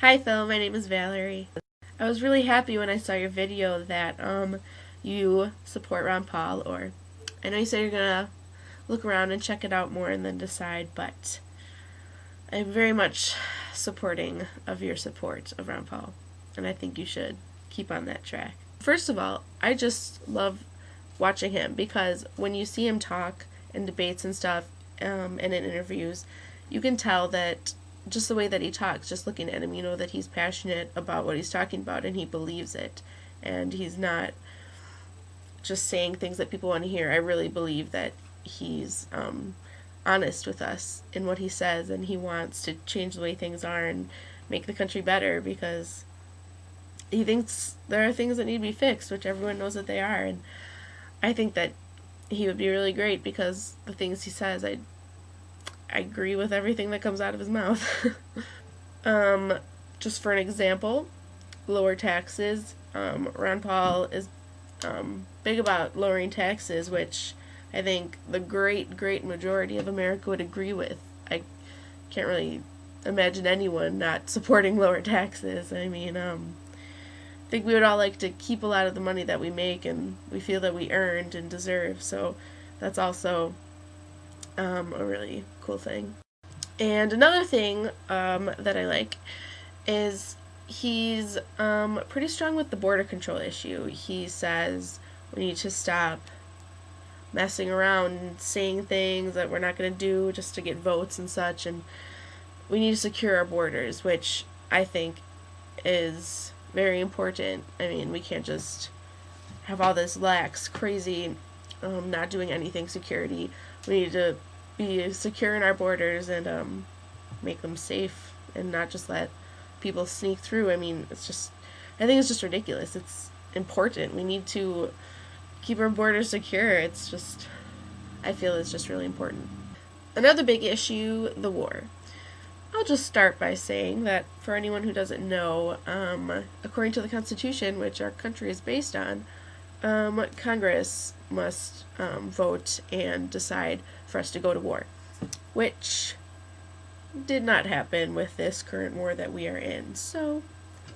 Hi Phil, my name is Valerie. I was really happy when I saw your video that you support Ron Paul, or I know you said you're gonna look around and check it out more and then decide, but I'm very much supporting of your support of Ron Paul, and I think you should keep on that track. First of all, I just love watching him because when you see him talk in debates and stuff, and in interviews, you can tell that just the way that he talks, just looking at him, you know that he's passionate about what he's talking about and he believes it. And he's not just saying things that people want to hear. I really believe that he's honest with us in what he says, and he wants to change the way things are and make the country better because he thinks there are things that need to be fixed, which everyone knows that they are. And I think that he would be really great because the things he says, I agree with everything that comes out of his mouth. Just for an example, lower taxes. Ron Paul is big about lowering taxes, which I think the great majority of America would agree with. I can't really imagine anyone not supporting lower taxes. I mean, I think we would all like to keep a lot of the money that we make and we feel that we earned and deserve, so that's also a really cool thing. And another thing that I like is he's pretty strong with the border control issue. He says we need to stop messing around and saying things that we're not going to do just to get votes and such, and we need to secure our borders, which I think is very important. I mean, we can't just have all this lax, crazy, not doing anything security. We need to be secure in our borders and make them safe and not just let people sneak through. I mean, I think it's just ridiculous. It's important. We need to keep our borders secure. I feel it's just really important. Another big issue, the war. I'll just start by saying that for anyone who doesn't know, according to the Constitution, which our country is based on, Congress must vote and decide for us to go to war, which did not happen with this current war that we are in. So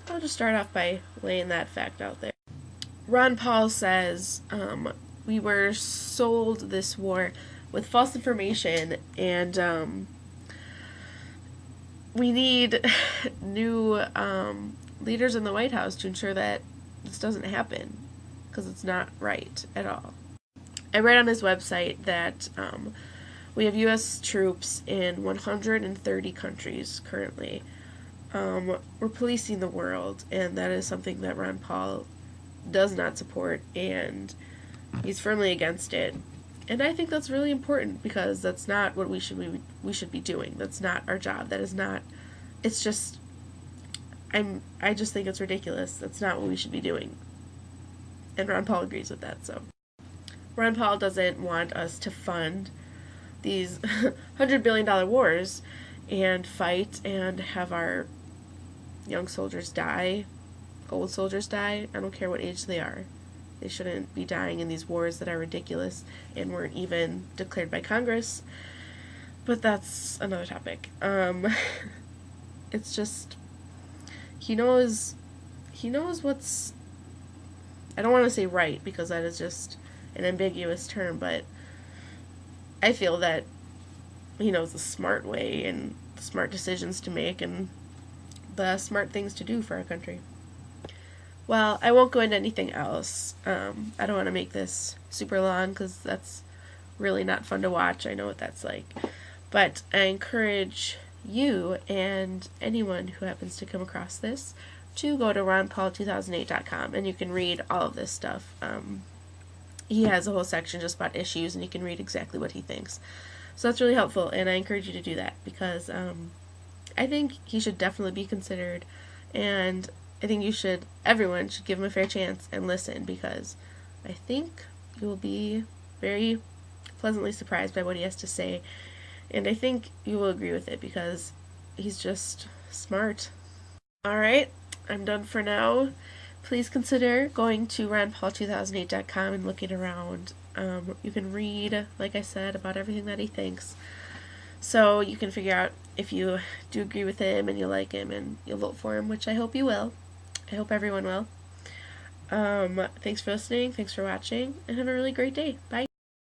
I'll just start off by laying that fact out there. Ron Paul says we were sold this war with false information, and we need new leaders in the White House to ensure that this doesn't happen, because it's not right at all. I read on his website that we have U.S. troops in 130 countries currently. We're policing the world, and that is something that Ron Paul does not support, and he's firmly against it. And I think that's really important because that's not what we should be doing. That's not our job. That is not. It's just. I just think it's ridiculous. That's not what we should be doing. And Ron Paul agrees with that. So Ron Paul doesn't want us to fund these $100 billion wars and fight and have our young soldiers die, old soldiers die. I don't care what age they are. They shouldn't be dying in these wars that are ridiculous and weren't even declared by Congress. But that's another topic. It's just he knows what's, I don't want to say right because that is just an ambiguous term, but I feel that he knows the smart way and the smart decisions to make and the smart things to do for our country. Well, I won't go into anything else. I don't want to make this super long because that's really not fun to watch. I know what that's like. But I encourage you and anyone who happens to come across this to go to ronpaul2008.com and you can read all of this stuff. He has a whole section just about issues and you can read exactly what he thinks. So that's really helpful, and I encourage you to do that because I think he should definitely be considered, and I think everyone should give him a fair chance and listen because I think you will be very pleasantly surprised by what he has to say, and I think you will agree with it because he's just smart. Alright, I'm done for now. Please consider going to ronpaul2008.com and looking around. You can read, like I said, about everything that he thinks. So you can figure out if you do agree with him and you like him and you'll vote for him, which I hope you will. I hope everyone will. Thanks for listening, thanks for watching, and have a really great day. Bye.